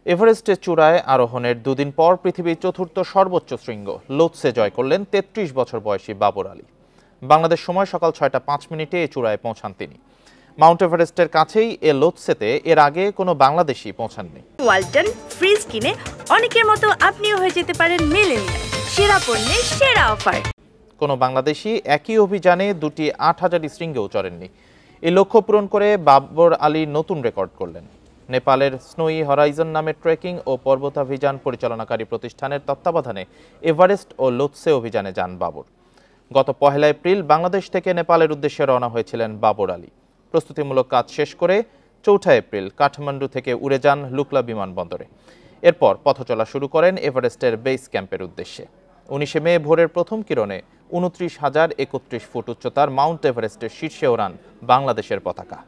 এভারেস্টের চূড়ায় আরোহণের দুদিন পর পৃথিবীর চতুর্থ সর্বোচ্চ শৃঙ্গ লোৎসে জয় করলেন ৩৩ বছর বয়সী বাবর আলী। বাংলাদেশ সময় সকাল ৬টা ৫ মিনিটে এ চূড়ায় পৌঁছান তিনি। মাউন্ট এভারেস্টের কাছেই এ লোৎসেতে এর আগে কোনো বাংলাদেশি পৌঁছাননি। ওয়ালটন ফ্রিজ কিনে অনেকের মতো আপনিও হয়ে যেতে পারেন মিলেনিয়াল। সেরা পণ্যের সেরা অফার। কোনো বাংলাদেশি একই অভিযানে দুটি ৮,০০০ শৃঙ্গেও চড়েননি। এই লক্ষ্য পূরণ করে বাবর আলী নতুন রেকর্ড করলেন। নেপালের স্নোই হরাইজন নামের ট্রেকিং ও পর্বতাভিযান পরিচালনাকারী প্রতিষ্ঠানের তত্ত্বাবধানে এভারেস্ট ও লোৎসে অভিযানে যান বাবর। গত ১ এপ্রিল বাংলাদেশ থেকে নেপালের উদ্দেশ্যে রওনা হয়েছিলেন বাবর আলী। প্রস্তুতিমূলক কাজ শেষ করে ৪ এপ্রিল কাঠমান্ডু থেকে উড়ে যান লুকলা বিমানবন্দরে। এরপর পথ চলা শুরু করেন এভারেস্টের বেস ক্যাম্পের উদ্দেশ্যে। ১৯ মে ভোরের প্রথম কিরণে ২৯,০৩১ ফুট উচ্চতার মাউন্ট এভারেস্টের শীর্ষে ওড়ান বাংলাদেশের পতাকা।